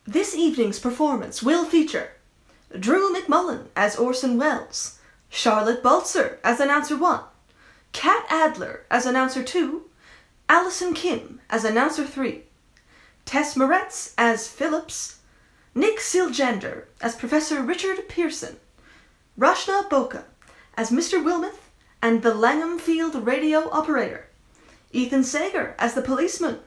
This evening's performance will feature Drew McMullen as Orson Welles, Charlotte Baltzer as Announcer 1, Kat Adler as Announcer 2, Allison Kim as Announcer 3, Tess Moretz as Phillips, Nick Siljander as Professor Richard Pearson, Rashna Boka as Mr. Wilmoth and the Langham Field radio operator, Ethan Sager as the policeman,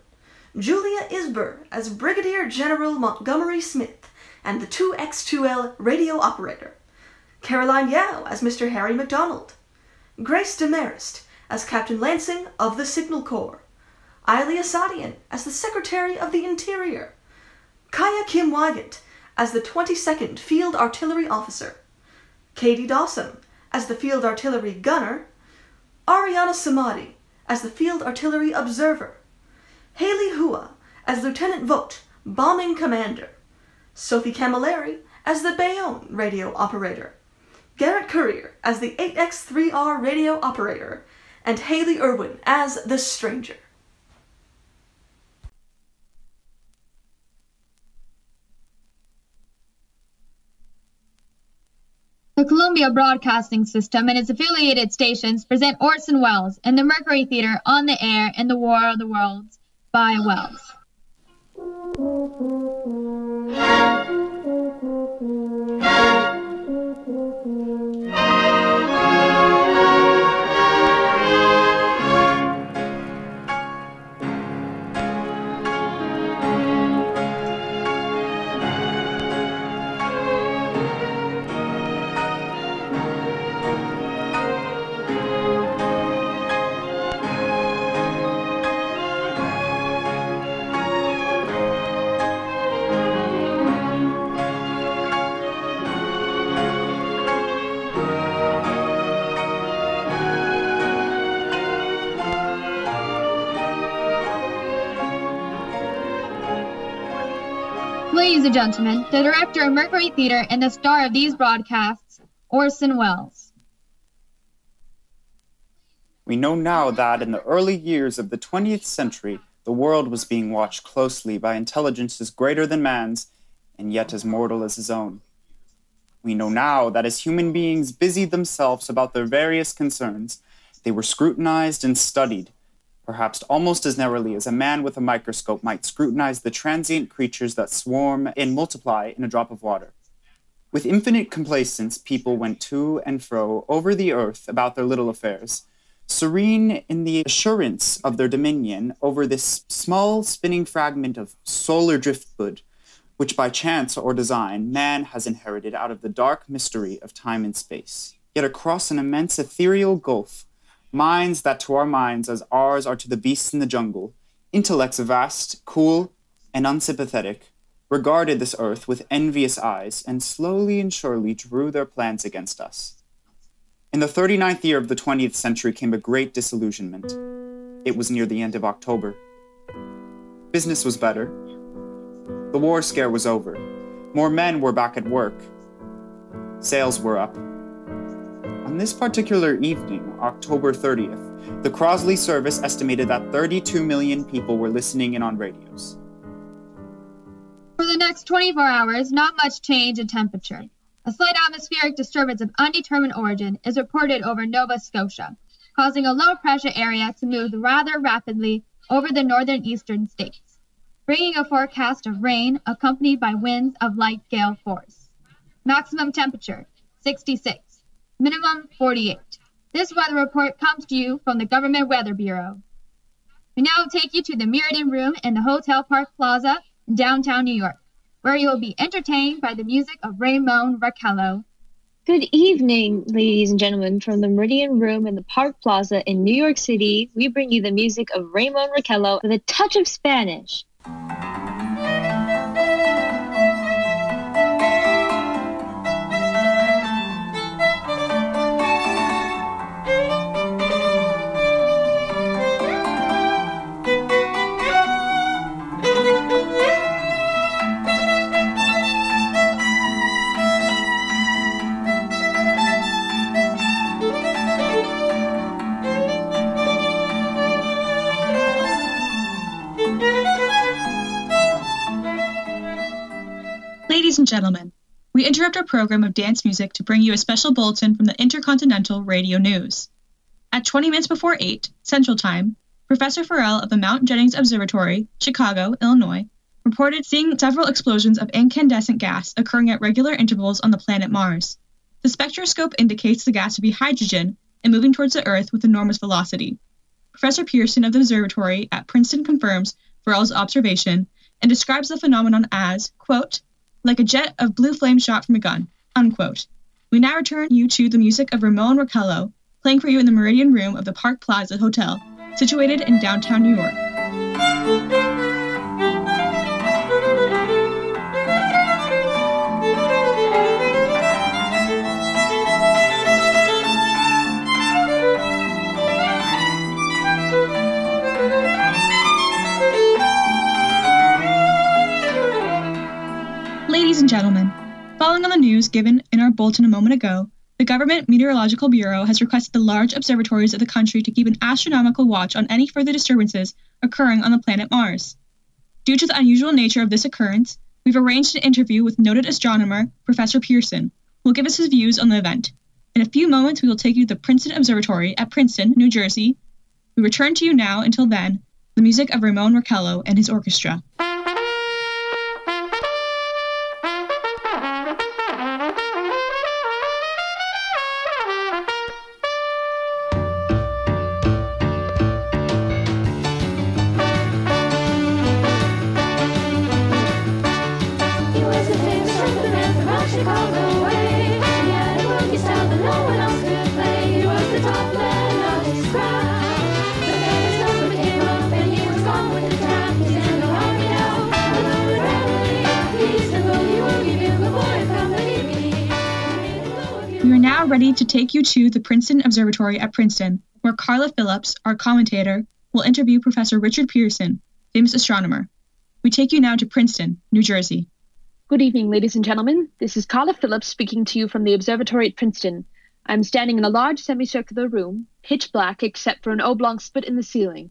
Julia Isber as Brigadier General Montgomery Smith and the 2X2L radio operator, Caroline Yao as Mr. Harry MacDonald, Grace Demarest as Captain Lansing of the Signal Corps, Eilea Sadian as the Secretary of the Interior, Kaya Kim Wygant as the 22nd Field Artillery Officer, Katie Dawson as the Field Artillery Gunner, Ariana Samadi as the Field Artillery Observer, Haley Hua as Lieutenant Vogt, Bombing Commander, Sophie Camilleri as the Bayonne radio operator, Garrett Courier as the 8X3R radio operator, and Haley Irwin as the Stranger. The Columbia Broadcasting System and its affiliated stations present Orson Welles in the Mercury Theater on the air in The War of the Worlds by Welles. Ladies and gentlemen, the director of Mercury Theater and the star of these broadcasts, Orson Welles. We know now that in the early years of the 20th century, the world was being watched closely by intelligences greater than man's and yet as mortal as his own. We know now that as human beings busied themselves about their various concerns, they were scrutinized and studied, perhaps almost as narrowly as a man with a microscope might scrutinize the transient creatures that swarm and multiply in a drop of water. With infinite complacence, people went to and fro over the earth about their little affairs, serene in the assurance of their dominion over this small spinning fragment of solar driftwood, which by chance or design man has inherited out of the dark mystery of time and space. Yet across an immense ethereal gulf, minds that to our minds as ours are to the beasts in the jungle, intellects vast, cool, and unsympathetic, regarded this earth with envious eyes and slowly and surely drew their plans against us. In the 39th year of the 20th century came a great disillusionment. It was near the end of October. Business was better. The war scare was over. More men were back at work. Sales were up. On this particular evening, October 30th, the Crosley service estimated that 32 million people were listening in on radios. For the next 24 hours, not much change in temperature. A slight atmospheric disturbance of undetermined origin is reported over Nova Scotia, causing a low-pressure area to move rather rapidly over the northern eastern states, bringing a forecast of rain accompanied by winds of light gale force. Maximum temperature, 66. Minimum, 48. This weather report comes to you from the Government Weather Bureau. We now take you to the Mirrodin Room in the Hotel Park Plaza in downtown New York, where you will be entertained by the music of Ramon Raquello. Good evening, ladies and gentlemen. From the Meridian Room in the Park Plaza in New York City, we bring you the music of Ramon Raquello with a touch of Spanish. Ladies and gentlemen, we interrupt our program of dance music to bring you a special bulletin from the Intercontinental Radio News. At 20 minutes before 8, Central Time, Professor Farrell of the Mount Jennings Observatory, Chicago, Illinois, reported seeing several explosions of incandescent gas occurring at regular intervals on the planet Mars. The spectroscope indicates the gas to be hydrogen and moving towards the Earth with enormous velocity. Professor Pearson of the observatory at Princeton confirms Farrell's observation and describes the phenomenon as, quote, like a jet of blue flame shot from a gun, unquote. We now return you to the music of Ramon Raquello, playing for you in the Meridian Room of the Park Plaza Hotel, situated in downtown New York. Ladies and gentlemen, following on the news given in our bulletin a moment ago, the Government Meteorological Bureau has requested the large observatories of the country to keep an astronomical watch on any further disturbances occurring on the planet Mars. Due to the unusual nature of this occurrence, we've arranged an interview with noted astronomer Professor Pearson, who will give us his views on the event. In a few moments, we will take you to the Princeton Observatory at Princeton, New Jersey. We return to you now, until then, the music of Ramon Raquello and his orchestra. Ready to take you to the Princeton Observatory at Princeton, where Carla Phillips, our commentator, will interview Professor Richard Pearson, famous astronomer. We take you now to Princeton, New Jersey. Good evening, ladies and gentlemen. This is Carla Phillips speaking to you from the observatory at Princeton. I'm standing in a large semicircular room, pitch black except for an oblong split in the ceiling.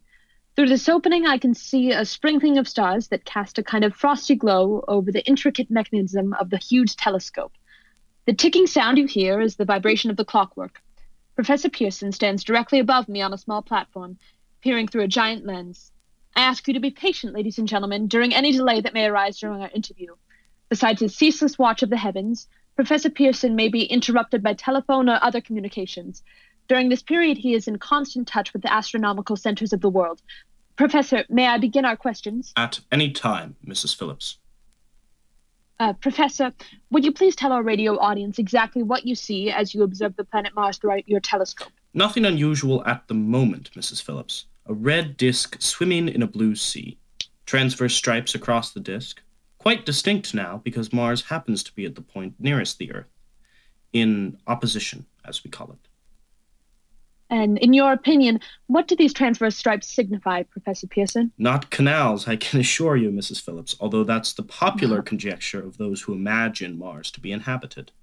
Through this opening, I can see a sprinkling of stars that cast a kind of frosty glow over the intricate mechanism of the huge telescope. The ticking sound you hear is the vibration of the clockwork. Professor Pearson stands directly above me on a small platform, peering through a giant lens. I ask you to be patient, ladies and gentlemen, during any delay that may arise during our interview. Besides his ceaseless watch of the heavens, Professor Pearson may be interrupted by telephone or other communications. During this period, he is in constant touch with the astronomical centers of the world. Professor, may I begin our questions? At any time, Mrs. Phillips. Professor, would you please tell our radio audience exactly what you see as you observe the planet Mars through your telescope? Nothing unusual at the moment, Mrs. Phillips. A red disk swimming in a blue sea. Transverse stripes across the disk. Quite distinct now, because Mars happens to be at the point nearest the Earth. In opposition, as we call it. And in your opinion, what do these transverse stripes signify, Professor Pearson? Not canals, I can assure you, Mrs. Phillips, although that's the popular conjecture of those who imagine Mars to be inhabited.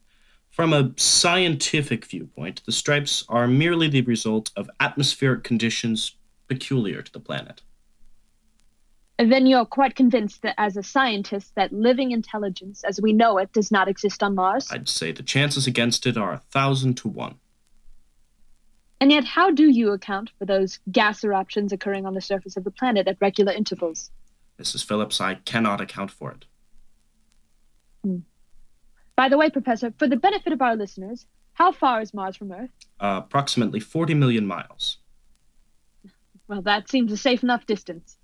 From a scientific viewpoint, the stripes are merely the result of atmospheric conditions peculiar to the planet. Then you're quite convinced that as a scientist that living intelligence as we know it does not exist on Mars? I'd say the chances against it are 1,000 to 1. And yet, how do you account for those gas eruptions occurring on the surface of the planet at regular intervals? Mrs. Phillips, I cannot account for it. By the way, Professor, for the benefit of our listeners, how far is Mars from Earth? Approximately 40 million miles. Well, that seems a safe enough distance.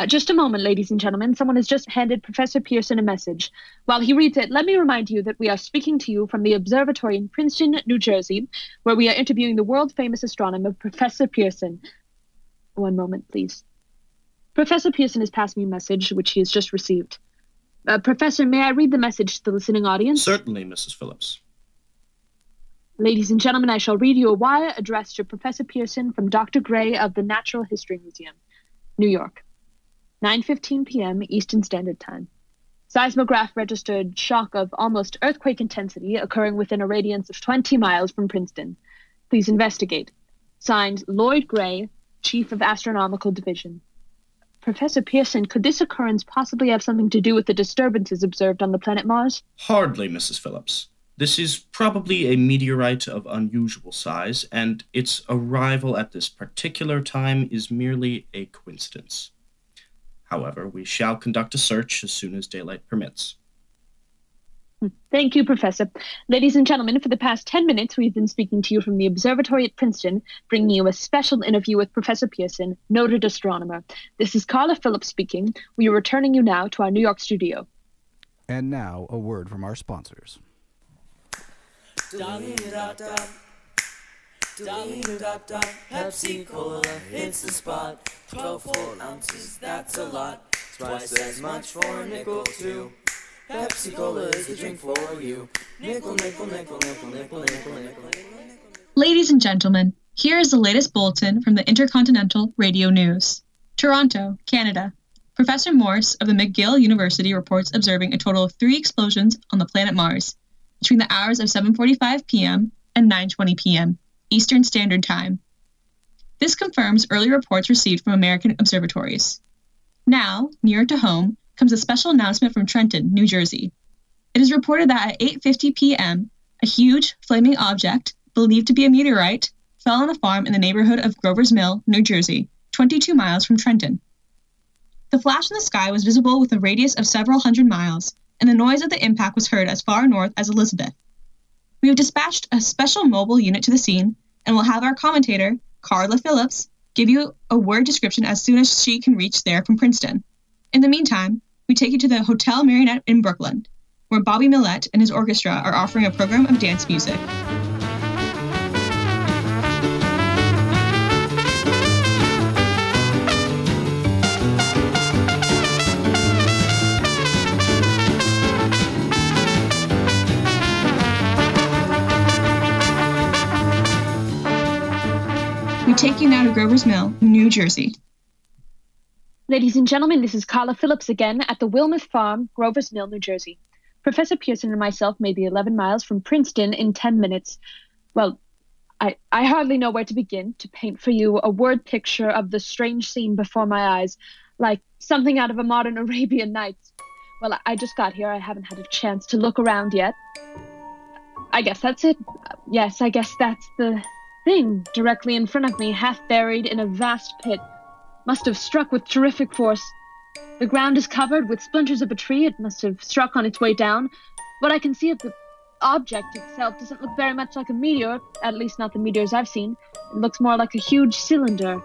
Just a moment, ladies and gentlemen. Someone has just handed Professor Pearson a message. While he reads it, let me remind you that we are speaking to you from the observatory in Princeton, New Jersey, where we are interviewing the world-famous astronomer, Professor Pearson. One moment, please. Professor Pearson has passed me a message, which he has just received. Professor, may I read the message to the listening audience? Certainly, Mrs. Phillips. Ladies and gentlemen, I shall read you a wire addressed to Professor Pearson from Dr. Gray of the Natural History Museum, New York. 9:15 p.m. Eastern Standard Time. Seismograph registered shock of almost earthquake intensity occurring within a radius of 20 miles from Princeton. Please investigate. Signed, Lloyd Gray, Chief of Astronomical Division. Professor Pearson, could this occurrence possibly have something to do with the disturbances observed on the planet Mars? Hardly, Mrs. Phillips. This is probably a meteorite of unusual size, and its arrival at this particular time is merely a coincidence. However, we shall conduct a search as soon as daylight permits. Thank you, Professor. Ladies and gentlemen, for the past 10 minutes, we've been speaking to you from the observatory at Princeton, bringing you a special interview with Professor Pearson, noted astronomer. This is Carla Phillips speaking. We are returning you now to our New York studio. And now, a word from our sponsors. Pepsi Cola hits the spot. 12 full ounces, that's a lot. Twice as much for a nickel, too. Pepsi Cola is the drink for you. Nickel, nickel, nickel, nickel, nickel, nickel, nickel. Ladies and gentlemen, here is the latest bulletin from the Intercontinental Radio News. Toronto, Canada. Professor Morse of the McGill University reports observing a total of 3 explosions on the planet Mars between the hours of 7:45 p.m. and 9:20 p.m. Eastern Standard Time. This confirms early reports received from American observatories. Now, nearer to home, comes a special announcement from Trenton, New Jersey. It is reported that at 8:50 p.m., a huge, flaming object, believed to be a meteorite, fell on a farm in the neighborhood of Grover's Mill, New Jersey, 22 miles from Trenton. The flash in the sky was visible with a radius of several hundred miles, and the noise of the impact was heard as far north as Elizabeth. We have dispatched a special mobile unit to the scene, and will have our commentator, Carla Phillips, give you a word description as soon as she can reach there from Princeton. In the meantime, we take you to the Hotel Marionette in Brooklyn, where Bobby Millette and his orchestra are offering a program of dance music. We take you now to Grover's Mill, New Jersey. Ladies and gentlemen, this is Carla Phillips again at the Wilmuth Farm, Grover's Mill, New Jersey. Professor Pearson and myself made the 11 miles from Princeton in 10 minutes. Well, I hardly know where to begin to paint for you a word picture of the strange scene before my eyes, like something out of a modern Arabian Nights. Well, I just got here. I haven't had a chance to look around yet. I guess that's it. Yes, I guess that's the thing directly in front of me, half buried in a vast pit. Must have struck with terrific force. The ground is covered with splinters of a tree. It must have struck on its way down. What I can see of the object itself doesn't look very much like a meteor, at least not the meteors I've seen. It looks more like a huge cylinder.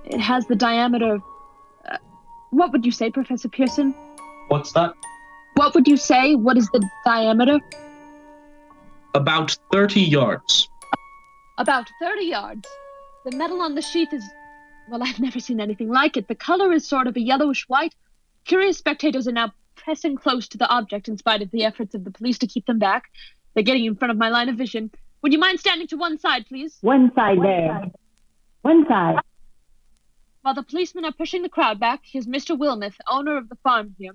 It has the diameter of... what would you say, Professor Pearson? What's that? What would you say? What is the diameter? About 30 yards. About 30 yards. The metal on the sheath is... well, I've never seen anything like it. The color is sort of a yellowish-white. Curious spectators are now pressing close to the object in spite of the efforts of the police to keep them back. They're getting in front of my line of vision. Would you mind standing to one side, please? One side there. One side. While the policemen are pushing the crowd back, here's Mr. Wilmuth, owner of the farm here.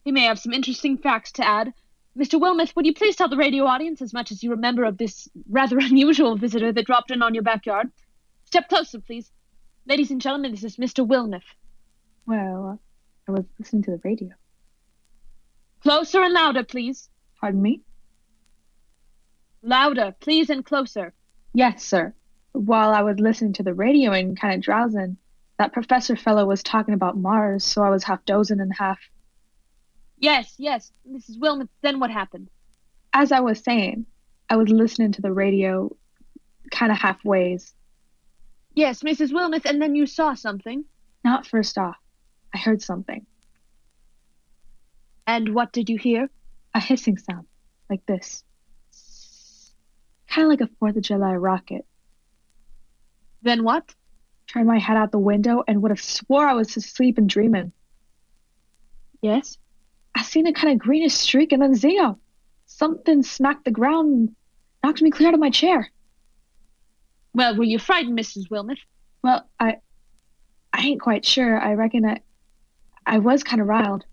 He may have some interesting facts to add. Mr. Wilmuth, would you please tell the radio audience as much as you remember of this rather unusual visitor that dropped in on your backyard? Step closer, please. Ladies and gentlemen, this is Mr. Wilmuth. Well, I was listening to the radio. Closer and louder, please. Pardon me? Louder, please, and closer. Yes, sir. While I was listening to the radio and kind of drowsing, that professor fellow was talking about Mars, so I was half dozing and half... Yes, Mrs. Wilmuth, then what happened? As I was saying, I was listening to the radio kind of halfways. Yes, Mrs. Wilmuth, and then you saw something? Not first off. I heard something. And what did you hear? A hissing sound, like this. Kind of like a 4th of July rocket. Then what? Turned my head out the window and would have swore I was asleep and dreaming. Yes? I seen a kind of greenish streak and then zero. Something smacked the ground and knocked me clear out of my chair. Well, were you frightened, Mrs. Wilmuth? Well, I ain't quite sure. I reckon I was kind of riled.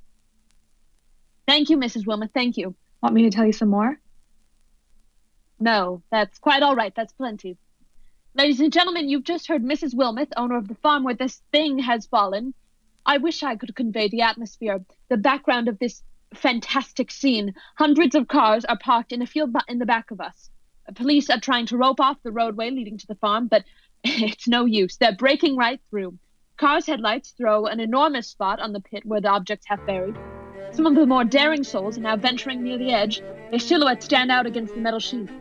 Thank you, Mrs. Wilmuth, thank you. Want me to tell you some more? No, that's quite all right. That's plenty. Ladies and gentlemen, you've just heard Mrs. Wilmuth, owner of the farm where this thing has fallen, I wish I could convey the atmosphere, the background of this fantastic scene. Hundreds of cars are parked in a field in the back of us. Police are trying to rope off the roadway leading to the farm, but it's no use. They're breaking right through. Cars' headlights throw an enormous spot on the pit where the objects have buried. Some of the more daring souls are now venturing near the edge. Their silhouettes stand out against the metal sheath.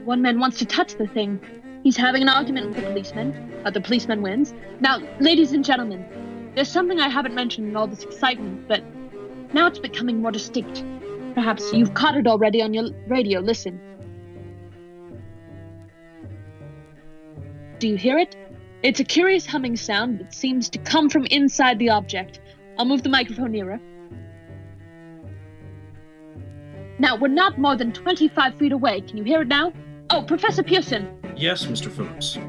One man wants to touch the thing. He's having an argument with the policeman. The policeman wins. Now, ladies and gentlemen, there's something I haven't mentioned in all this excitement, but now it's becoming more distinct. Perhaps you've caught it already on your radio. Listen. Do you hear it? It's a curious humming sound that seems to come from inside the object. I'll move the microphone nearer. Now, we're not more than 25 feet away. Can you hear it now? Oh, Professor Pearson. Yes, Mr. Phillips.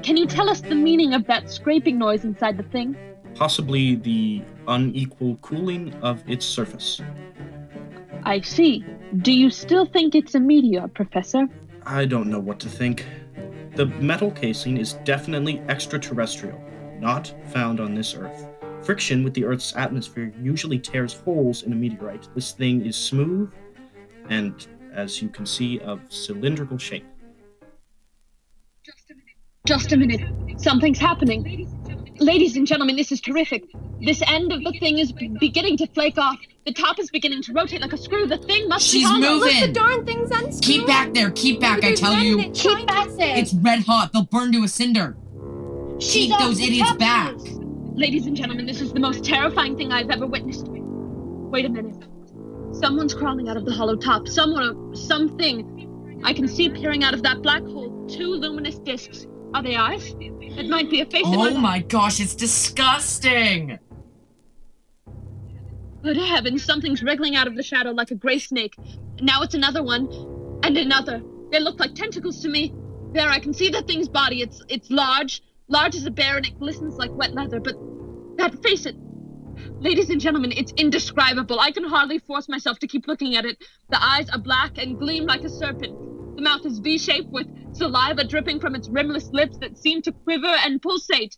Can you tell us the meaning of that scraping noise inside the thing? Possibly the unequal cooling of its surface. I see. Do you still think it's a meteor, Professor? I don't know what to think. The metal casing is definitely extraterrestrial, not found on this Earth. Friction with the Earth's atmosphere usually tears holes in a meteorite. This thing is smooth and, as you can see, of cylindrical shape. Just a minute. Something's happening. Ladies and gentlemen, this is terrific. This end of the thing is beginning to flake off. The top is beginning to rotate like a screw. The thing must be She's moving. Look, the darn thing's unscrewed. Keep back there. Keep back, I tell you. Keep back there. It's red hot. They'll burn to a cinder. Keep those idiots back. Ladies and gentlemen, this is the most terrifying thing I've ever witnessed. Wait a minute. Someone's crawling out of the hollow top. Something. I can see peering out of that black hole 2 luminous discs. Are they eyes? It might be a face. Oh my gosh, it's disgusting! Good heavens, something's wriggling out of the shadow like a gray snake. Now it's another one, and another. They look like tentacles to me. There, I can see the thing's body. It's large as a bear, and it glistens like wet leather. But that face, ladies and gentlemen, it's indescribable. I can hardly force myself to keep looking at it. The eyes are black and gleam like a serpent. The mouth is V-shaped with saliva dripping from its rimless lips that seem to quiver and pulsate.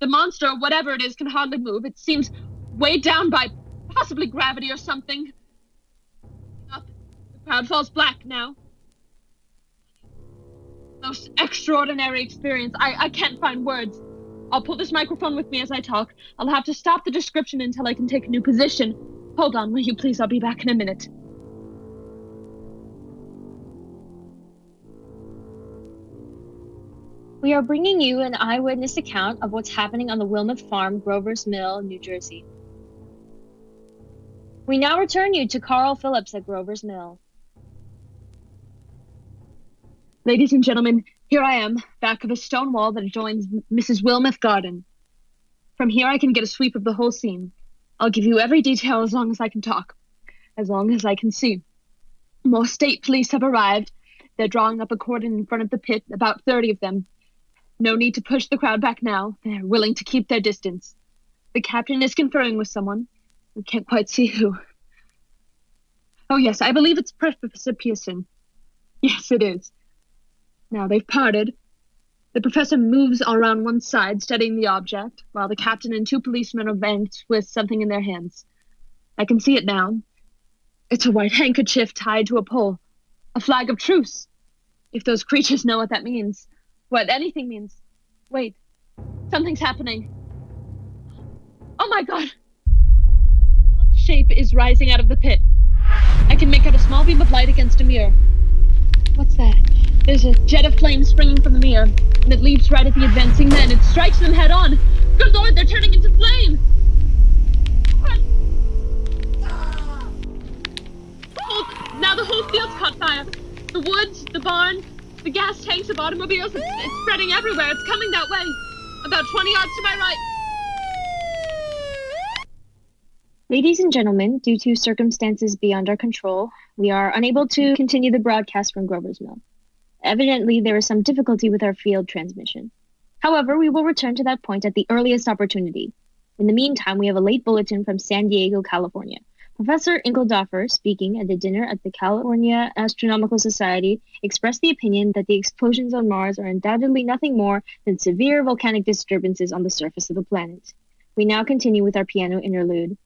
The monster, whatever it is, can hardly move. It seems weighed down by possibly gravity or something. Up. The crowd falls black now. Most extraordinary experience. I can't find words. I'll pull this microphone with me as I talk. I'll have to stop the description until I can take a new position. Hold on, will you please? I'll be back in a minute. We are bringing you an eyewitness account of what's happening on the Wilmeth Farm, Grover's Mill, New Jersey. We now return you to Carl Phillips at Grover's Mill. Ladies and gentlemen, here I am, back of a stone wall that adjoins Mrs. Wilmeth Garden. From here I can get a sweep of the whole scene. I'll give you every detail as long as I can talk, as long as I can see. More state police have arrived. They're drawing up a cordon in front of the pit, about 30 of them. No need to push the crowd back now. They're willing to keep their distance. The captain is conferring with someone. We can't quite see who. Oh, yes, I believe it's Professor Pearson. Yes, it is. Now they've parted. The professor moves around one side, studying the object, while the captain and 2 policemen advance with something in their hands. I can see it now. It's a white handkerchief tied to a pole. A flag of truce. If those creatures know what that means. What anything means. Wait. Something's happening. Oh my god! Shape is rising out of the pit. I can make out a small beam of light against a mirror. What's that? There's a jet of flame springing from the mirror, and it leaps right at the advancing men. It strikes them head on. Good lord, they're turning into flame! Oh, now the whole field's caught fire. The woods, the barn, the gas tanks of automobiles, it's spreading everywhere. It's coming that way. About 20 yards to my right. Ladies and gentlemen, due to circumstances beyond our control, we are unable to continue the broadcast from Grover's Mill. Evidently, there is some difficulty with our field transmission. However, we will return to that point at the earliest opportunity. In the meantime, we have a late bulletin from San Diego, California. Professor Inkeldorfer, speaking at the dinner at the California Astronomical Society, expressed the opinion that the explosions on Mars are undoubtedly nothing more than severe volcanic disturbances on the surface of the planet. We now continue with our piano interlude.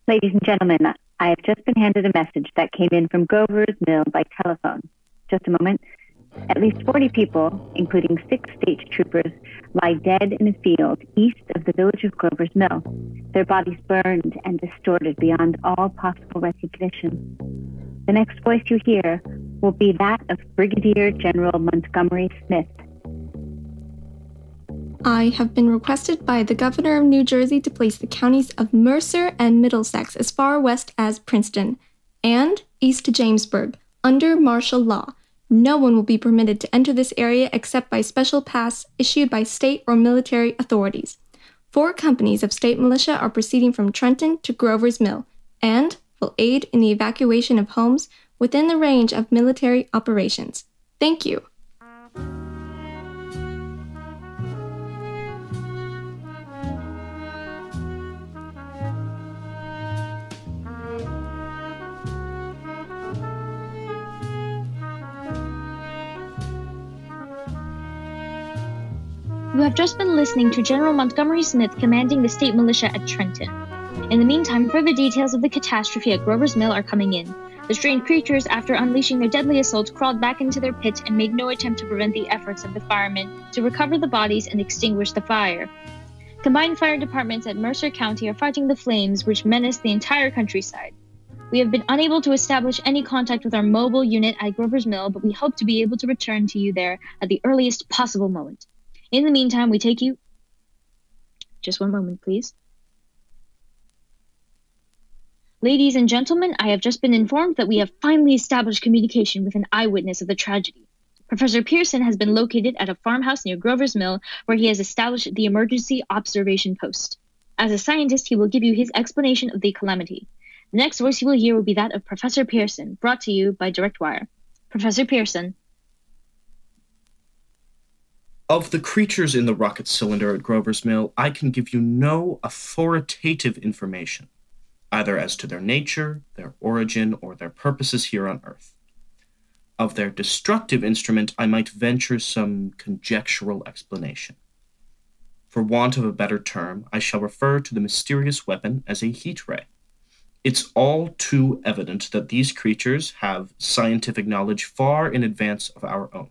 Ladies and gentlemen, I have just been handed a message that came in from Grover's Mill by telephone. Just a moment. At least 40 people, including 6 state troopers, lie dead in a field east of the village of Grover's Mill, their bodies burned and distorted beyond all possible recognition. The next voice you hear will be that of Brigadier General Montgomery Smith. I have been requested by the Governor of New Jersey to place the counties of Mercer and Middlesex as far west as Princeton and east to Jamesburg under martial law. No one will be permitted to enter this area except by special pass issued by state or military authorities. 4 companies of state militia are proceeding from Trenton to Grover's Mill and will aid in the evacuation of homes within the range of military operations. Thank you. You have just been listening to General Montgomery Smith commanding the state militia at Trenton. In the meantime, further details of the catastrophe at Grover's Mill are coming in. The strange creatures, after unleashing their deadly assault, crawled back into their pit and made no attempt to prevent the efforts of the firemen to recover the bodies and extinguish the fire. Combined fire departments at Mercer County are fighting the flames which menace the entire countryside. We have been unable to establish any contact with our mobile unit at Grover's Mill, but we hope to be able to return to you there at the earliest possible moment. In the meantime, we take you... Just one moment, please. Ladies and gentlemen, I have just been informed that we have finally established communication with an eyewitness of the tragedy. Professor Pearson has been located at a farmhouse near Grover's Mill, where he has established the emergency observation post. As a scientist, he will give you his explanation of the calamity. The next voice you will hear will be that of Professor Pearson, brought to you by Direct Wire. Professor Pearson. Of the creatures in the rocket cylinder at Grover's Mill, I can give you no authoritative information, either as to their nature, their origin, or their purposes here on Earth. Of their destructive instrument, I might venture some conjectural explanation. For want of a better term, I shall refer to the mysterious weapon as a heat ray. It's all too evident that these creatures have scientific knowledge far in advance of our own.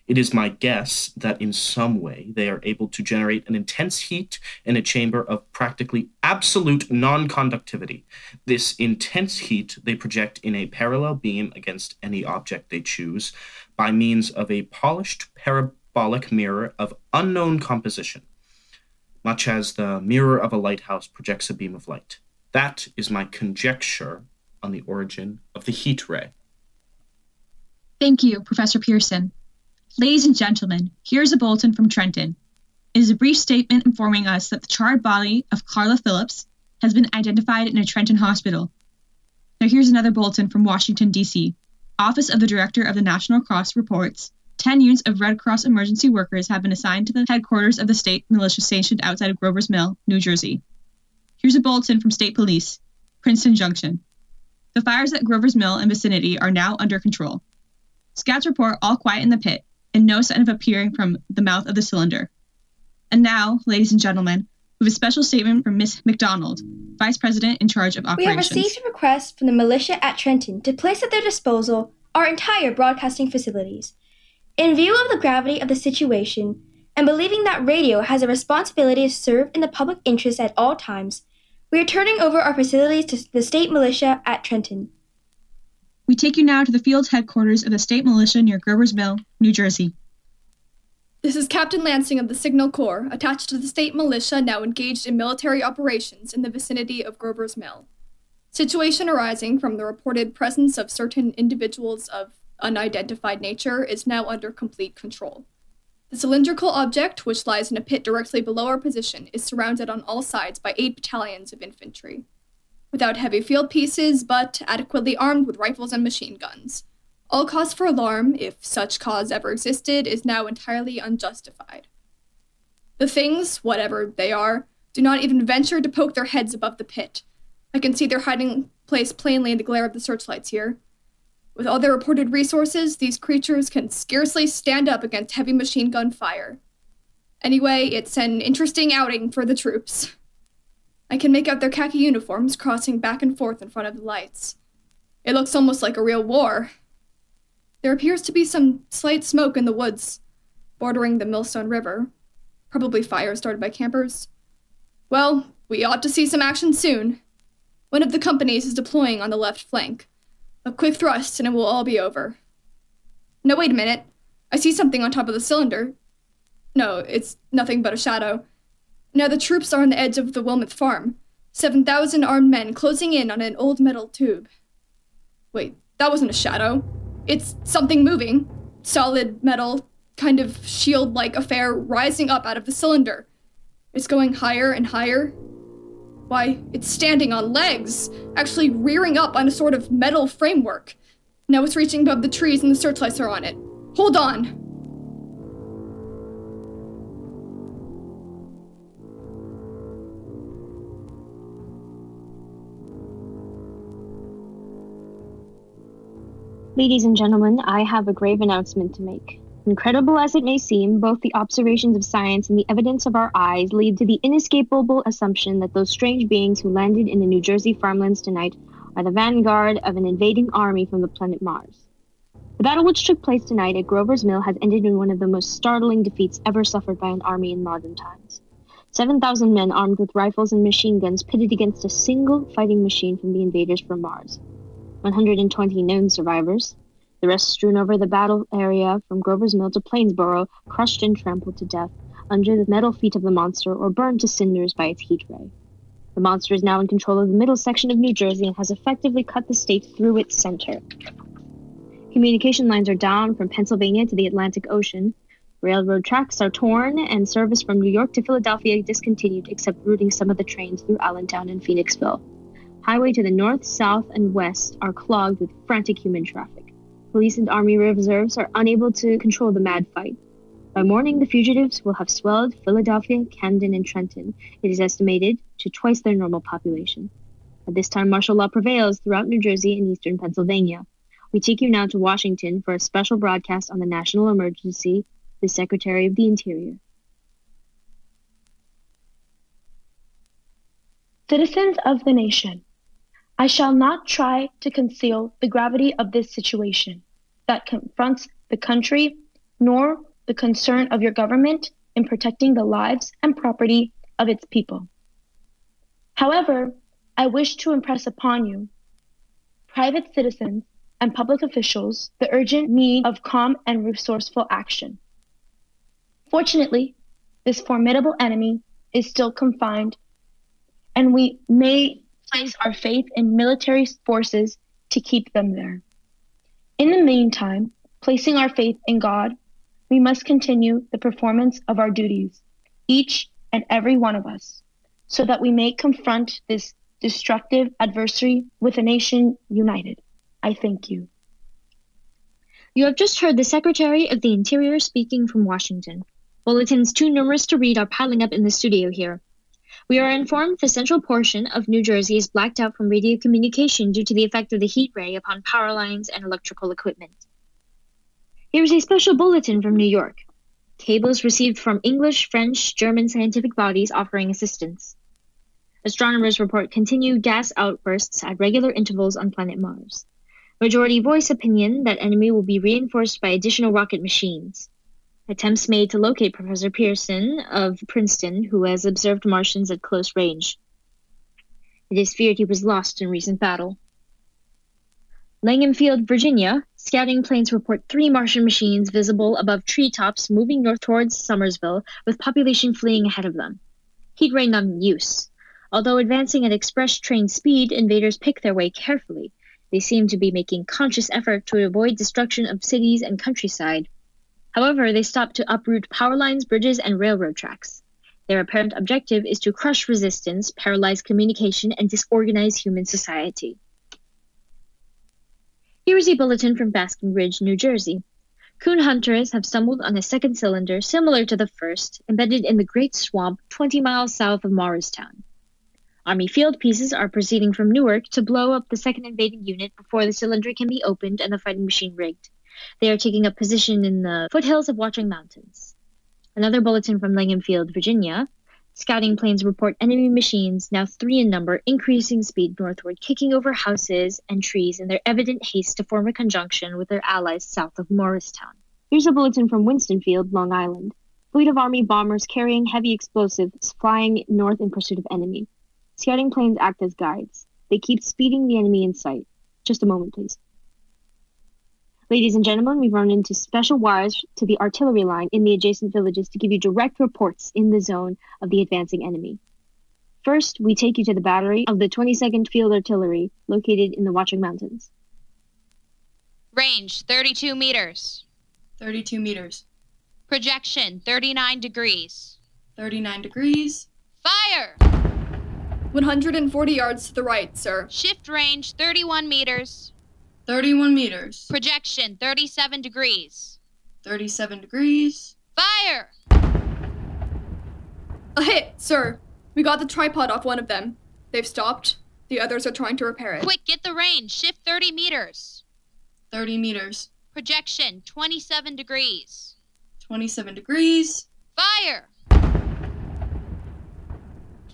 It is my guess that in some way they are able to generate an intense heat in a chamber of practically absolute non-conductivity. This intense heat they project in a parallel beam against any object they choose by means of a polished parabolic mirror of unknown composition, much as the mirror of a lighthouse projects a beam of light. That is my conjecture on the origin of the heat ray. Thank you, Professor Pearson. Ladies and gentlemen, here's a bulletin from Trenton. It is a brief statement informing us that the charred body of Carla Phillips has been identified in a Trenton hospital. Now here's another bulletin from Washington, D.C. Office of the Director of the National Cross reports 10 units of Red Cross emergency workers have been assigned to the headquarters of the state militia stationed outside of Grover's Mill, New Jersey. Here's a bulletin from State Police, Princeton Junction. The fires at Grover's Mill and vicinity are now under control. Scouts report all quiet in the pit, and no sign of appearing from the mouth of the cylinder. And now, ladies and gentlemen, we have a special statement from Miss McDonald, Vice President in charge of operations. We have received a request from the militia at Trenton to place at their disposal our entire broadcasting facilities. In view of the gravity of the situation, and believing that radio has a responsibility to serve in the public interest at all times, we are turning over our facilities to the state militia at Trenton. We take you now to the field headquarters of the state militia near Grover's Mill, New Jersey. This is Captain Lansing of the Signal Corps, attached to the state militia now engaged in military operations in the vicinity of Grover's Mill. Situation arising from the reported presence of certain individuals of unidentified nature is now under complete control. The cylindrical object, which lies in a pit directly below our position, is surrounded on all sides by 8 battalions of infantry. Without heavy field pieces, but adequately armed with rifles and machine guns. All cause for alarm, if such cause ever existed, is now entirely unjustified. The things, whatever they are, do not even venture to poke their heads above the pit. I can see their hiding place plainly in the glare of the searchlights here. With all their reported resources, these creatures can scarcely stand up against heavy machine gun fire. Anyway, it's an interesting outing for the troops. I can make out their khaki uniforms crossing back and forth in front of the lights. It looks almost like a real war. There appears to be some slight smoke in the woods, bordering the Millstone River. Probably fire started by campers. Well, we ought to see some action soon. One of the companies is deploying on the left flank. A quick thrust and it will all be over. No, wait a minute. I see something on top of the cylinder. No, it's nothing but a shadow. Now the troops are on the edge of the Wilmouth farm. 7,000 armed men closing in on an old metal tube. Wait, that wasn't a shadow. It's something moving. Solid metal, kind of shield-like affair rising up out of the cylinder. It's going higher and higher. Why, it's standing on legs, actually rearing up on a sort of metal framework. Now it's reaching above the trees and the searchlights are on it. Hold on! Ladies and gentlemen, I have a grave announcement to make. Incredible as it may seem, both the observations of science and the evidence of our eyes lead to the inescapable assumption that those strange beings who landed in the New Jersey farmlands tonight are the vanguard of an invading army from the planet Mars. The battle which took place tonight at Grover's Mill has ended in one of the most startling defeats ever suffered by an army in modern times. 7,000 men armed with rifles and machine guns pitted against a single fighting machine from the invaders from Mars. 120 known survivors. The rest strewn over the battle area from Grover's Mill to Plainsboro, crushed and trampled to death under the metal feet of the monster or burned to cinders by its heat ray. The monster is now in control of the middle section of New Jersey and has effectively cut the state through its center. Communication lines are down from Pennsylvania to the Atlantic Ocean. Railroad tracks are torn and service from New York to Philadelphia discontinued except routing some of the trains through Allentown and Phoenixville. Highway to the north, south, and west are clogged with frantic human traffic. Police and Army reserves are unable to control the mad fight. By morning, the fugitives will have swelled Philadelphia, Camden, and Trenton. It is estimated to twice their normal population. At this time, martial law prevails throughout New Jersey and eastern Pennsylvania. We take you now to Washington for a special broadcast on the national emergency, the Secretary of the Interior. Citizens of the nation, I shall not try to conceal the gravity of this situation that confronts the country, nor the concern of your government in protecting the lives and property of its people. However, I wish to impress upon you, private citizens and public officials, the urgent need of calm and resourceful action. Fortunately, this formidable enemy is still confined, and we may place our faith in military forces to keep them there. In the meantime, placing our faith in God, we must continue the performance of our duties, each and every one of us, so that we may confront this destructive adversary with a nation united. I thank you. You have just heard the Secretary of the Interior speaking from Washington. Bulletins too numerous to read are piling up in the studio here. We are informed the central portion of New Jersey is blacked out from radio communication due to the effect of the heat ray upon power lines and electrical equipment. Here is a special bulletin from New York. Cables received from English, French, German scientific bodies offering assistance. Astronomers report continued gas outbursts at regular intervals on planet Mars. Majority voice opinion that enemy will be reinforced by additional rocket machines. Attempts made to locate Professor Pearson of Princeton, who has observed Martians at close range. It is feared he was lost in recent battle. Langham Field, Virginia, scouting planes report 3 Martian machines visible above treetops moving north towards Somersville, with population fleeing ahead of them. Heat ray not in use. Although advancing at express train speed, invaders pick their way carefully. They seem to be making conscious effort to avoid destruction of cities and countryside. However, they stop to uproot power lines, bridges, and railroad tracks. Their apparent objective is to crush resistance, paralyze communication, and disorganize human society. Here is a bulletin from Basking Ridge, New Jersey. Coon hunters have stumbled on a second cylinder similar to the first, embedded in the Great Swamp 20 miles south of Morristown. Army field pieces are proceeding from Newark to blow up the second invading unit before the cylinder can be opened and the fighting machine rigged. They are taking up position in the foothills of Watchung Mountains. Another bulletin from Langham Field, Virginia. Scouting planes report enemy machines, now 3 in number, increasing speed northward, kicking over houses and trees in their evident haste to form a conjunction with their allies south of Morristown. Here's a bulletin from Winston Field, Long Island. Fleet of Army bombers carrying heavy explosives flying north in pursuit of enemy. Scouting planes act as guides. They keep speeding the enemy in sight. Just a moment, please. Ladies and gentlemen, we've run into special wires to the artillery line in the adjacent villages to give you direct reports in the zone of the advancing enemy. First, we take you to the battery of the 22nd Field Artillery, located in the Watchung Mountains. Range, 32 meters. 32 meters. Projection, 39 degrees. 39 degrees. Fire! 140 yards to the right, sir. Shift range, 31 meters. 31 meters. Projection, 37 degrees. 37 degrees. Fire! A hit, sir. We got the tripod off one of them. They've stopped. The others are trying to repair it. Quick, get the range. Shift 30 meters. 30 meters. Projection, 27 degrees. 27 degrees. Fire!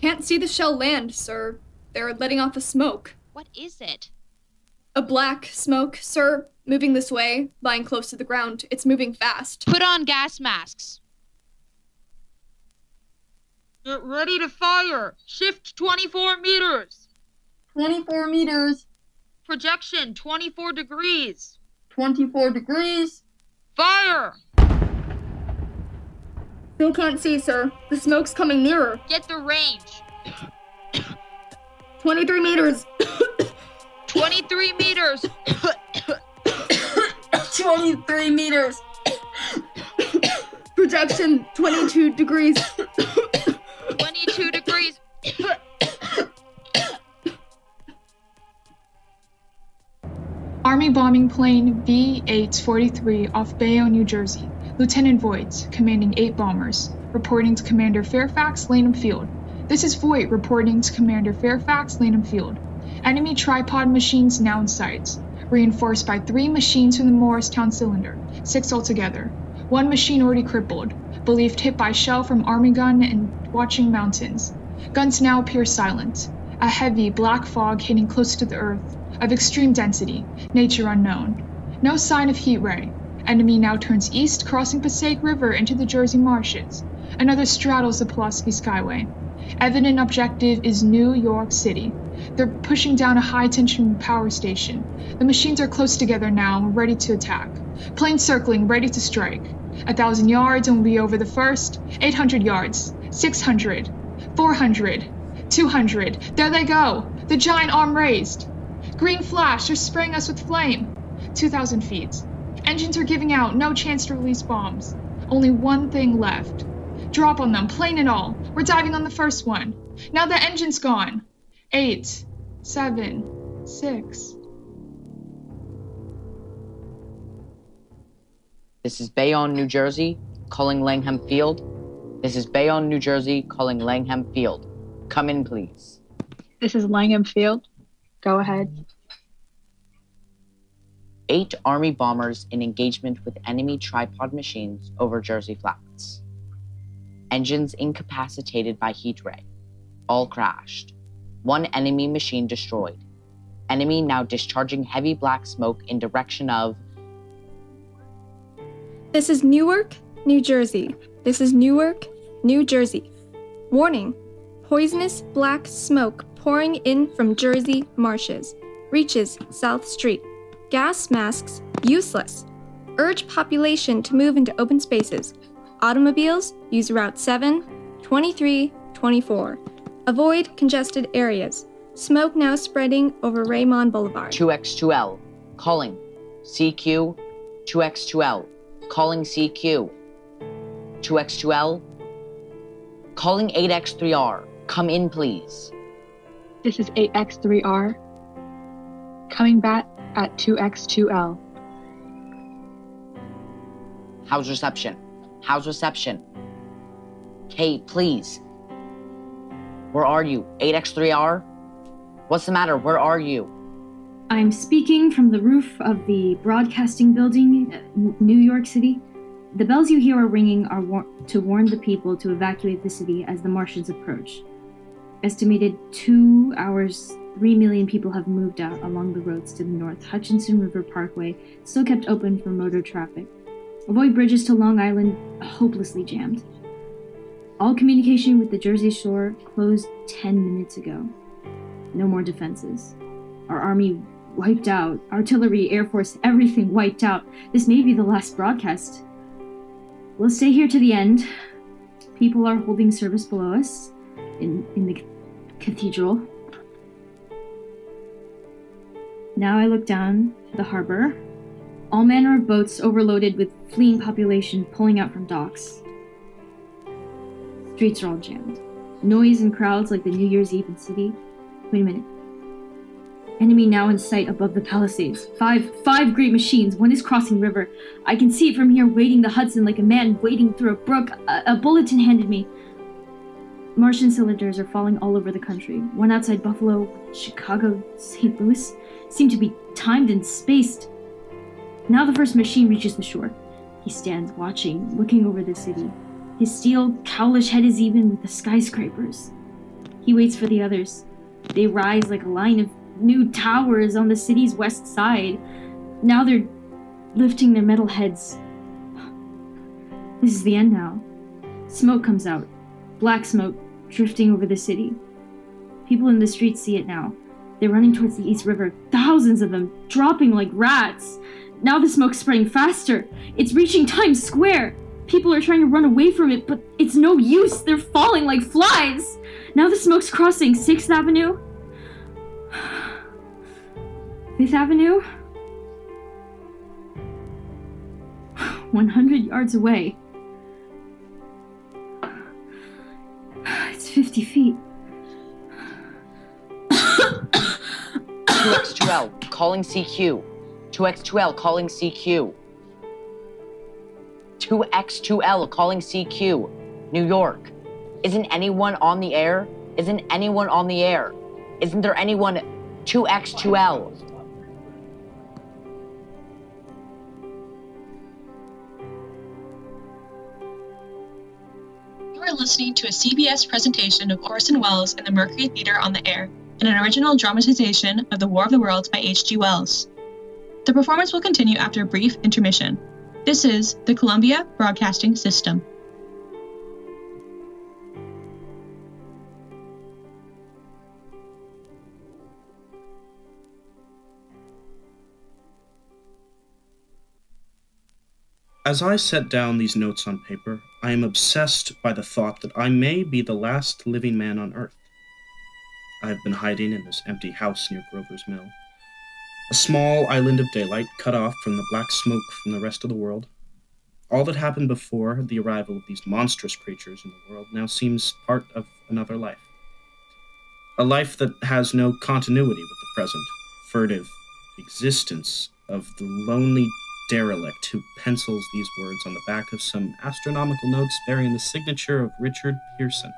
Can't see the shell land, sir. They're letting off the smoke. What is it? A black smoke, sir. Moving this way, lying close to the ground. It's moving fast. Put on gas masks. Get ready to fire. Shift 24 meters. 24 meters. Projection, 24 degrees. 24 degrees. Fire! Still can't see, sir. The smoke's coming nearer. Get the range. 23 meters. 23 meters. 23 meters. Projection, 22 degrees. 22 degrees. Army bombing plane V-843 off Bayonne, New Jersey. Lieutenant Voigt, commanding 8 bombers, reporting to Commander Fairfax, Lanham Field. This is Voigt reporting to Commander Fairfax, Lanham Field. Enemy tripod machines now in sight, reinforced by 3 machines from the Morristown cylinder, 6 altogether. 1 machine already crippled, believed hit by shell from Army gun in Watchung Mountains. Guns now appear silent. A heavy black fog hitting close to the earth, of extreme density, nature unknown. No sign of heat ray. Enemy now turns east, crossing Passaic River into the Jersey marshes. Another straddles the Pulaski Skyway. Evident objective is New York City. They're pushing down a high-tension power station. The machines are close together now, ready to attack. Planes circling, ready to strike. 1,000 yards and we'll be over the first. 800 yards. 600. 400. 200. There they go. The giant arm raised. Green flash, they're spraying us with flame. 2,000 feet. Engines are giving out, no chance to release bombs. Only one thing left. Drop on them, plane and all. We're diving on the first one. Now the engine's gone. 8, 7, 6. This is Bayonne, New Jersey, calling Langham Field. This is Bayonne, New Jersey, calling Langham Field. Come in, please. This is Langham Field. Go ahead. 8 Army bombers in engagement with enemy tripod machines over Jersey Flats. Engines incapacitated by heat ray. All crashed. 1 enemy machine destroyed. Enemy now discharging heavy black smoke in direction of... This is Newark, New Jersey. This is Newark, New Jersey. Warning, poisonous black smoke pouring in from Jersey marshes. Reaches South Street. Gas masks, useless. Urge population to move into open spaces. Automobiles, use Route 7, 23, 24. Avoid congested areas. Smoke now spreading over Raymond Boulevard. 2X2L, calling. CQ, 2X2L, calling CQ. 2X2L, calling 8X3R. Come in, please. This is 8X3R. Coming back at 2X2L. How's reception? How's reception? Kate, please. Where are you? 8X3R? What's the matter? Where are you? I'm speaking from the roof of the broadcasting building, New York City. The bells you hear are ringing are to warn the people to evacuate the city as the Martians approach. Estimated 2 hours, 3 million people have moved out along the roads to the north. Hutchinson River Parkway still kept open for motor traffic. Avoid bridges to Long Island, hopelessly jammed. All communication with the Jersey Shore closed 10 minutes ago. No more defenses. Our army wiped out. Artillery, Air Force, everything wiped out. This may be the last broadcast. We'll stay here to the end. People are holding service below us in the cathedral. Now I look down the harbor. All manner of boats overloaded with fleeing population pulling out from docks. Streets are all jammed. Noise and crowds like the New Year's Eve in city. Wait a minute. Enemy now in sight above the Palisades. Five great machines. One is crossing river. I can see it from here, wading the Hudson like a man wading through a brook. A bulletin handed me. Martian cylinders are falling all over the country. One outside Buffalo, Chicago, St. Louis seem to be timed and spaced. Now the first machine reaches the shore. He stands watching, looking over the city. His steel, cowlish head is even with the skyscrapers. He waits for the others. They rise like a line of new towers on the city's west side. Now they're lifting their metal heads. This is the end now. Smoke comes out. Black smoke drifting over the city. People in the streets see it now. They're running towards the East River. Thousands of them, dropping like rats. Now the smoke's spreading faster. It's reaching Times Square. People are trying to run away from it, but it's no use. They're falling like flies. Now the smoke's crossing 6th Avenue, 5th Avenue, 100 yards away. It's 50 feet. 2X2L, calling CQ. 2X2L, calling CQ. 2X2L, calling CQ. New York. Isn't anyone on the air? Isn't anyone on the air? Isn't there anyone? 2X2L. You are listening to a CBS presentation of Orson Welles and the Mercury Theater on the Air, and an original dramatization of The War of the Worlds by H.G. Wells. The performance will continue after a brief intermission. This is the Columbia Broadcasting System. As I set down these notes on paper, I am obsessed by the thought that I may be the last living man on Earth. I have been hiding in this empty house near Grover's Mill, a small island of daylight cut off from the black smoke from the rest of the world. All that happened before the arrival of these monstrous creatures in the world now seems part of another life. A life that has no continuity with the present, furtive existence of the lonely derelict who pencils these words on the back of some astronomical notes bearing the signature of Richard Pearson.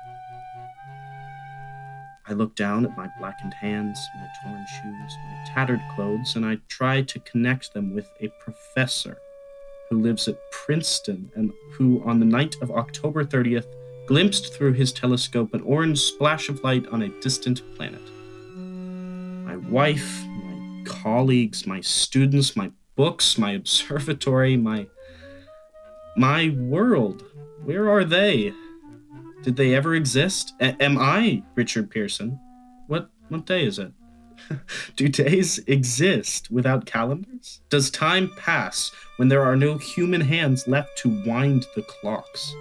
I look down at my blackened hands, my torn shoes, my tattered clothes, and I try to connect them with a professor who lives at Princeton and who, on the night of October 30th, glimpsed through his telescope an orange splash of light on a distant planet. My wife, my colleagues, my students, my books, my observatory, my world. Where are they? Did they ever exist? Am I Richard Pearson? What day is it? Do days exist without calendars? Does time pass when there are no human hands left to wind the clocks?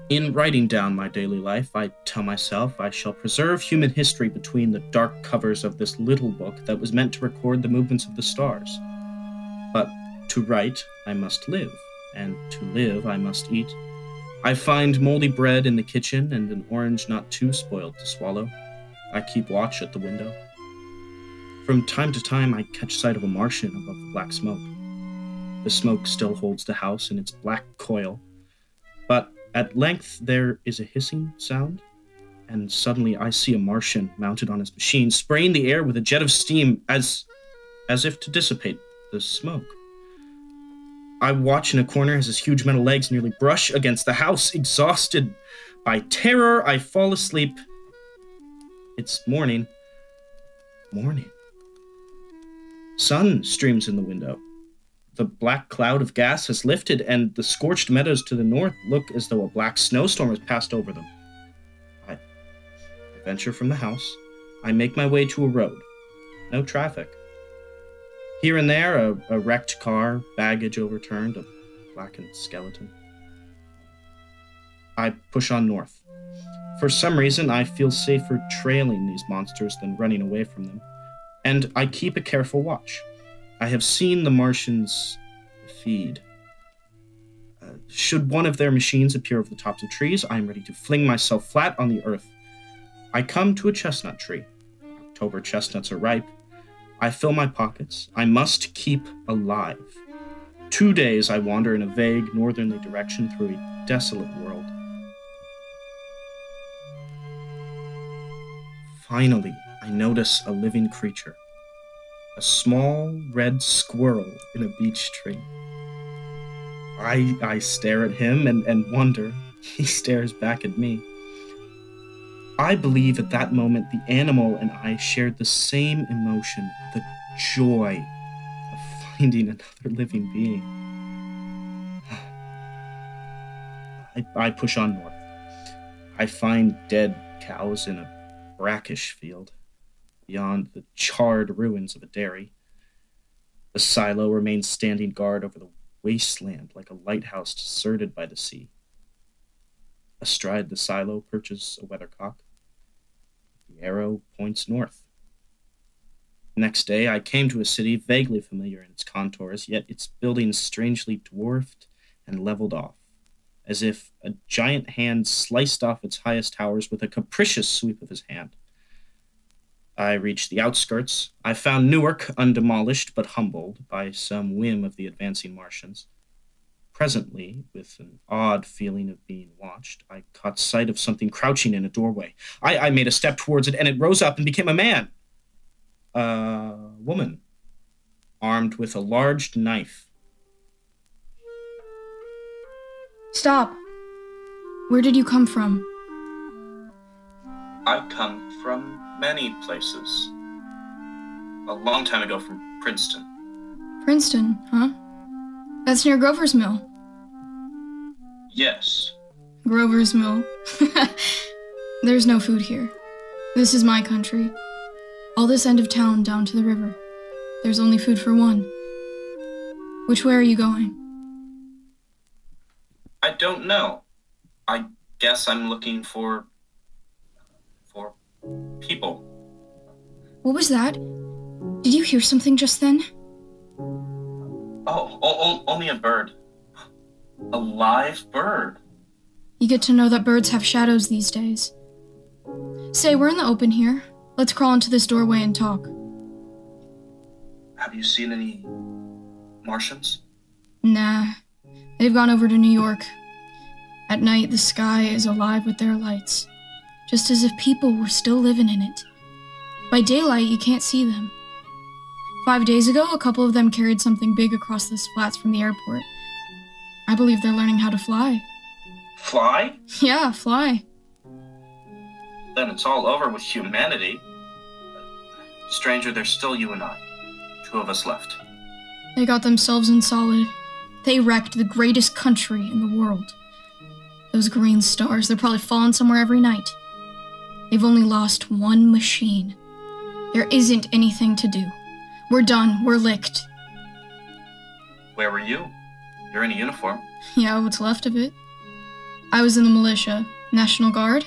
In writing down my daily life, I tell myself I shall preserve human history between the dark covers of this little book that was meant to record the movements of the stars. But to write, I must live, and to live, I must eat. I find moldy bread in the kitchen and an orange not too spoiled to swallow. I keep watch at the window. From time to time, I catch sight of a Martian above the black smoke. The smoke still holds the house in its black coil, but at length there is a hissing sound, and suddenly I see a Martian mounted on his machine, spraying the air with a jet of steam as if to dissipate the smoke. I watch in a corner as his huge metal legs nearly brush against the house. Exhausted by terror, I fall asleep. It's morning. Morning. Sun streams in the window. The black cloud of gas has lifted, and the scorched meadows to the north look as though a black snowstorm has passed over them. I venture from the house. I make my way to a road. No traffic. Here and there, a wrecked car, baggage overturned, a blackened skeleton. I push on north. For some reason, I feel safer trailing these monsters than running away from them, and I keep a careful watch. I have seen the Martians feed. Should one of their machines appear over the tops of trees, I am ready to fling myself flat on the earth. I come to a chestnut tree. October chestnuts are ripe. I fill my pockets. I must keep alive. 2 days I wander in a vague northerly direction through a desolate world. Finally, I notice a living creature. A small red squirrel in a beech tree. I stare at him and wonder. He stares back at me. I believe at that moment the animal and I shared the same emotion, the joy of finding another living being. I push on north. I find dead cows in a brackish field, beyond the charred ruins of a dairy. The silo remains standing guard over the wasteland like a lighthouse deserted by the sea. Astride the silo perches a weathercock. The arrow points north. Next day, I came to a city vaguely familiar in its contours, yet its buildings strangely dwarfed and leveled off, as if a giant hand sliced off its highest towers with a capricious sweep of his hand. I reached the outskirts. I found Newark undemolished but humbled by some whim of the advancing Martians. Presently, with an odd feeling of being watched, I caught sight of something crouching in a doorway. I made a step towards it, and it rose up and became a man. A woman, armed with a large knife. Stop. Where did you come from? I come from many places. A long time ago from Princeton. Princeton, huh? That's near Grover's Mill. Yes. Grover's Mill. There's no food here. This is my country. All this end of town down to the river. There's only food for one. Which way are you going? I don't know. I guess I'm looking for people. What was that? Did you hear something just then? Oh, only a bird. A live bird. You get to know that birds have shadows these days. Say, we're in the open here. Let's crawl into this doorway and talk. Have you seen any Martians? Nah. They've gone over to New York. At night, the sky is alive with their lights, just as if people were still living in it. By daylight, you can't see them. 5 days ago, a couple of them carried something big across the flats from the airport. I believe they're learning how to fly. Fly? Yeah, fly. Then it's all over with humanity. Stranger, there's still you and I. 2 of us left. They got themselves in solid. They wrecked the greatest country in the world. Those green stars, they're probably falling somewhere every night. They've only lost one machine. There isn't anything to do. We're done. We're licked. Where were you? You're in a uniform. Yeah, what's left of it. I was in the militia. National Guard?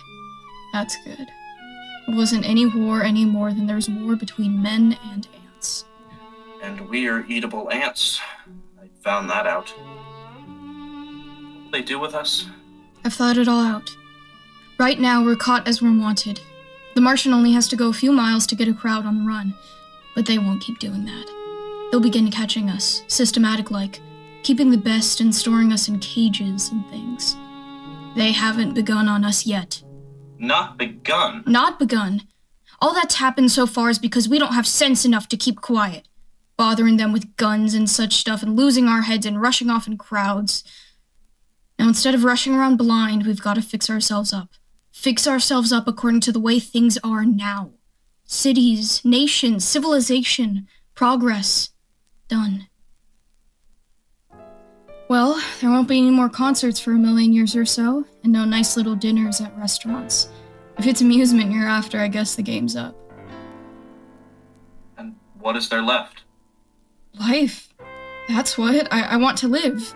That's good. It wasn't any war any more than there's war between men and ants. And we're eatable ants. I found that out. What will they do with us? I've thought it all out. Right now, we're caught as we're wanted. The Martian only has to go a few miles to get a crowd on the run. But they won't keep doing that. They'll begin catching us, systematic-like, keeping the best and storing us in cages and things. They haven't begun on us yet. Not begun? Not begun. All that's happened so far is because we don't have sense enough to keep quiet, bothering them with guns and such stuff and losing our heads and rushing off in crowds. Now, instead of rushing around blind, we've got to fix ourselves up. Fix ourselves up according to the way things are now. Cities, nations, civilization, progress. Done. Well, there won't be any more concerts for 1,000,000 years or so, and no nice little dinners at restaurants. If it's amusement you're after, I guess the game's up. And what is there left? Life. That's what. I want to live.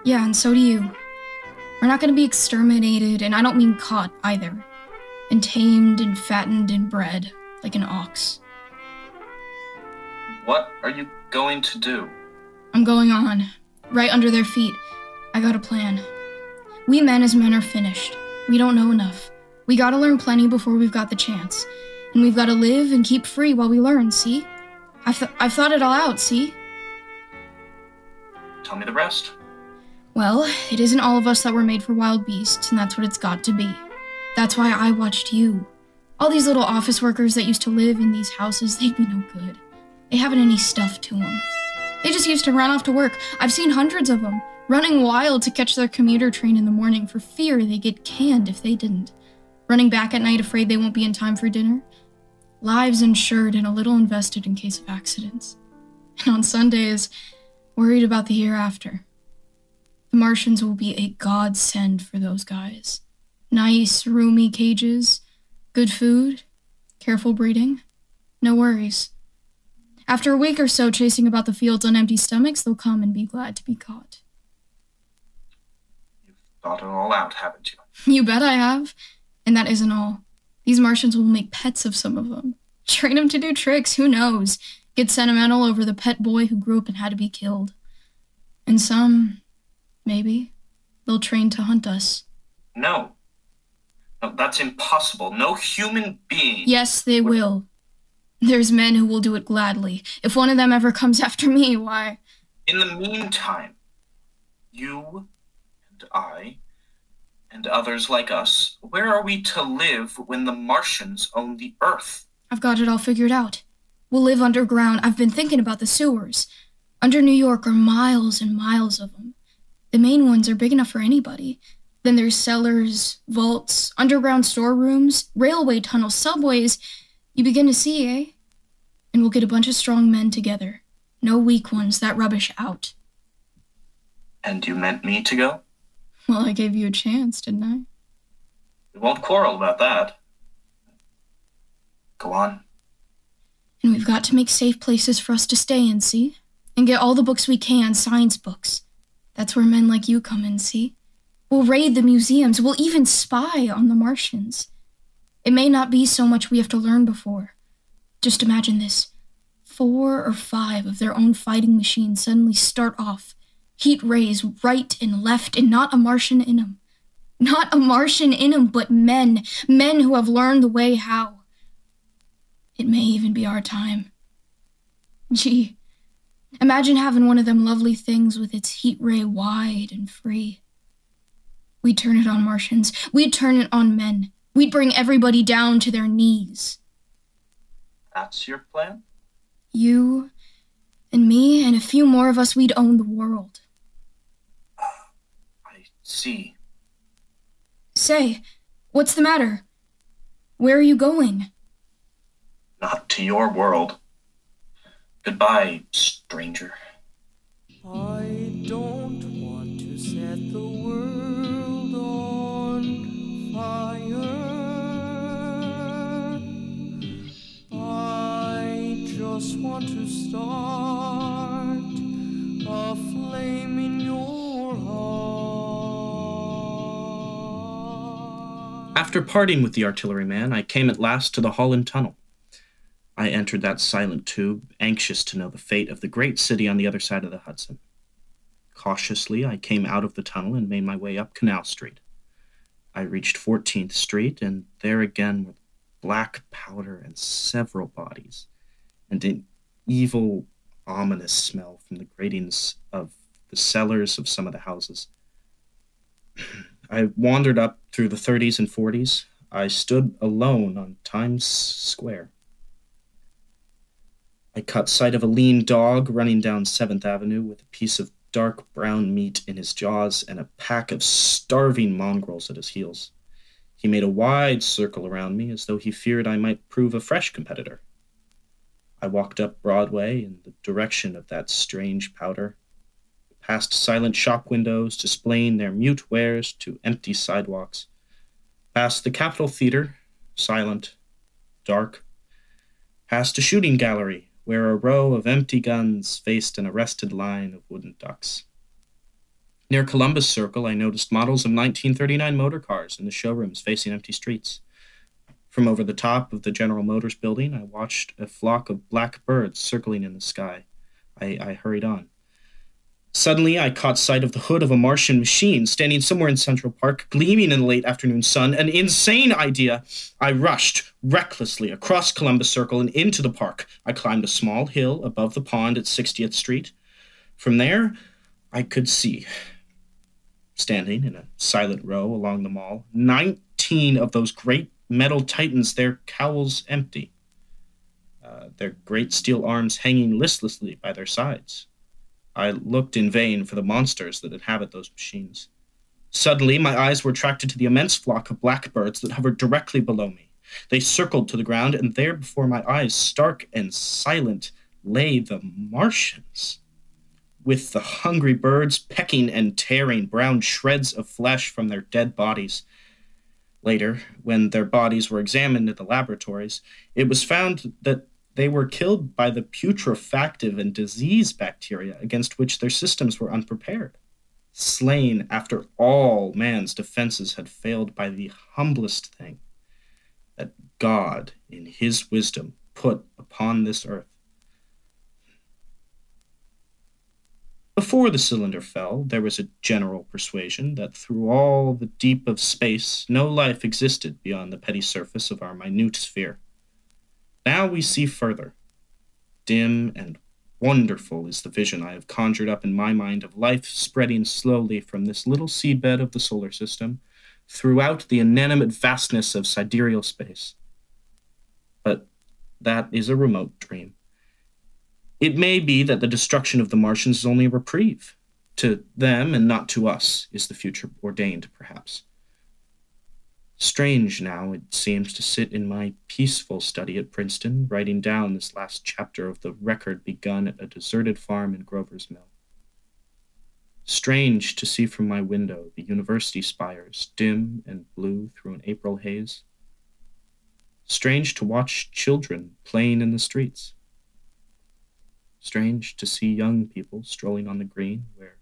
Yeah, and so do you. We're not going to be exterminated, and I don't mean caught either. And tamed and fattened and bred, like an ox. What are you going to do? I'm going on. Right under their feet. I got a plan. We men as men are finished. We don't know enough. We gotta learn plenty before we've got the chance. And we've gotta live and keep free while we learn, see? I've thought it all out, see? Tell me the rest. Well, it isn't all of us that were made for wild beasts, and that's what it's got to be. That's why I watched you. All these little office workers that used to live in these houses, they'd be no good. They haven't any stuff to them. They just used to run off to work. I've seen hundreds of them, running wild to catch their commuter train in the morning for fear they get canned if they didn't. Running back at night afraid they won't be in time for dinner. Lives insured and a little invested in case of accidents. And on Sundays, worried about the year after. The Martians will be a godsend for those guys. Nice, roomy cages, good food, careful breeding, no worries. After a week or so chasing about the fields on empty stomachs, they'll come and be glad to be caught. You've thought it all out, haven't you? You bet I have. And that isn't all. These Martians will make pets of some of them. Train them to do tricks, who knows? Get sentimental over the pet boy who grew up and had to be killed. And some, maybe, they'll train to hunt us. No. No, that's impossible. No human being... Yes, they will. There's men who will do it gladly. If one of them ever comes after me, why... In the meantime, you and I and others like us, where are we to live when the Martians own the Earth? I've got it all figured out. We'll live underground. I've been thinking about the sewers. Under New York are miles and miles of them. The main ones are big enough for anybody. Then there's cellars, vaults, underground storerooms, railway tunnels, subways... You begin to see, eh? And we'll get a bunch of strong men together. No weak ones, that rubbish out. And you meant me to go? Well, I gave you a chance, didn't I? We won't quarrel about that. Go on. And we've got to make safe places for us to stay in, see? And get all the books we can, science books. That's where men like you come in, see? We'll raid the museums. We'll even spy on the Martians. It may not be so much we have to learn before. Just imagine this. 4 or 5 of their own fighting machines suddenly start off. Heat rays right and left, and not a Martian in them. Not a Martian in them, but men. Men who have learned the way how. It may even be our time. Gee, imagine having one of them lovely things with its heat ray wide and free. We'd turn it on Martians. We'd turn it on men. We'd bring everybody down to their knees. That's your plan? You and me and a few more of us, we'd own the world. I see. Say, what's the matter? Where are you going? Not to your world. Goodbye, stranger. I don't want to set the world on fire. just want to start a flame in your heart. After parting with the artilleryman, I came at last to the Holland Tunnel. I entered that silent tube, anxious to know the fate of the great city on the other side of the Hudson. Cautiously, I came out of the tunnel and made my way up Canal Street. I reached 14th Street, and there again were black powder and several bodies, and an evil, ominous smell from the gratings of the cellars of some of the houses. I wandered up through the 30s and 40s. I stood alone on Times Square. I caught sight of a lean dog running down 7th Avenue with a piece of dark brown meat in his jaws and a pack of starving mongrels at his heels. He made a wide circle around me as though he feared I might prove a fresh competitor. I walked up Broadway in the direction of that strange powder, past silent shop windows displaying their mute wares to empty sidewalks, past the Capitol Theater, silent, dark, past a shooting gallery where a row of empty guns faced an arrested line of wooden ducks. Near Columbus Circle, I noticed models of 1939 motor cars in the showrooms facing empty streets. From over the top of the General Motors building, I watched a flock of black birds circling in the sky. I hurried on. Suddenly, I caught sight of the hood of a Martian machine standing somewhere in Central Park, gleaming in the late afternoon sun. An insane idea. I rushed recklessly across Columbus Circle and into the park. I climbed a small hill above the pond at 60th Street. From there, I could see, standing in a silent row along the mall, 19 of those great metal titans, their cowls empty, their great steel arms hanging listlessly by their sides. I looked in vain for the monsters that inhabit those machines. Suddenly, my eyes were attracted to the immense flock of blackbirds that hovered directly below me. They circled to the ground, and there before my eyes, stark and silent, lay the Martians, with the hungry birds pecking and tearing brown shreds of flesh from their dead bodies. Later, when their bodies were examined in the laboratories, it was found that they were killed by the putrefactive and disease bacteria against which their systems were unprepared, slain after all man's defenses had failed by the humblest thing that God, in his wisdom, put upon this earth. Before the cylinder fell, there was a general persuasion that through all the deep of space, no life existed beyond the petty surface of our minute sphere. Now we see further. Dim and wonderful is the vision I have conjured up in my mind of life spreading slowly from this little seedbed of the solar system throughout the inanimate vastness of sidereal space. But that is a remote dream. It may be that the destruction of the Martians is only a reprieve. To them and not to us is the future ordained, perhaps. Strange now it seems to sit in my peaceful study at Princeton, writing down this last chapter of the record begun at a deserted farm in Grover's Mill. Strange to see from my window the university spires, dim and blue through an April haze. Strange to watch children playing in the streets. Strange to see young people strolling on the green where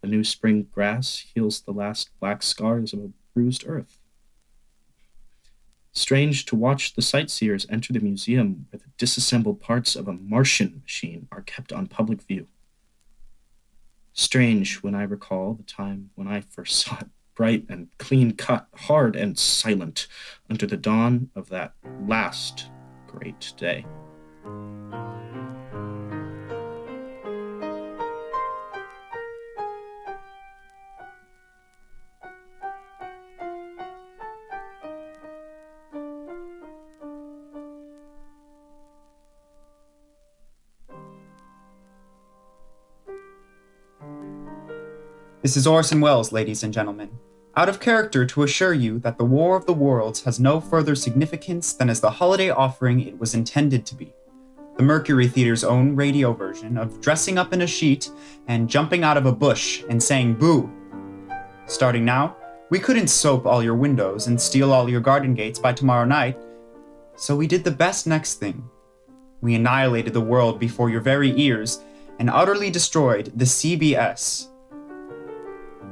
the new spring grass heals the last black scars of a bruised earth. Strange to watch the sightseers enter the museum where the disassembled parts of a Martian machine are kept on public view. Strange when I recall the time when I first saw it, bright and clean-cut, hard and silent, under the dawn of that last great day. This is Orson Welles, ladies and gentlemen, out of character to assure you that the War of the Worlds has no further significance than as the holiday offering it was intended to be. The Mercury Theater's own radio version of dressing up in a sheet and jumping out of a bush and saying boo. Starting now, we couldn't soap all your windows and steal all your garden gates by tomorrow night, so we did the best next thing. We annihilated the world before your very ears and utterly destroyed the CBS.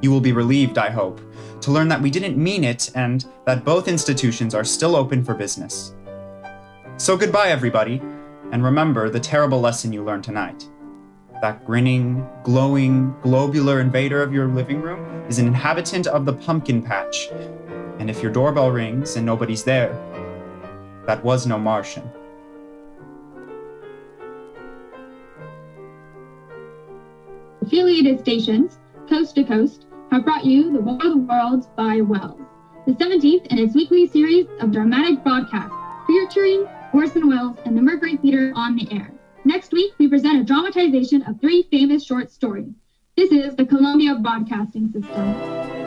You will be relieved, I hope, to learn that we didn't mean it and that both institutions are still open for business. So goodbye, everybody, and remember the terrible lesson you learned tonight. That grinning, glowing, globular invader of your living room is an inhabitant of the pumpkin patch, and if your doorbell rings and nobody's there, that was no Martian. Affiliated stations, coast to coast, have brought you The War of the Worlds by Wells, the 17th in its weekly series of dramatic broadcasts featuring Orson Welles and the Mercury Theater on the air. Next week, we present a dramatization of 3 famous short stories. This is the Columbia Broadcasting System.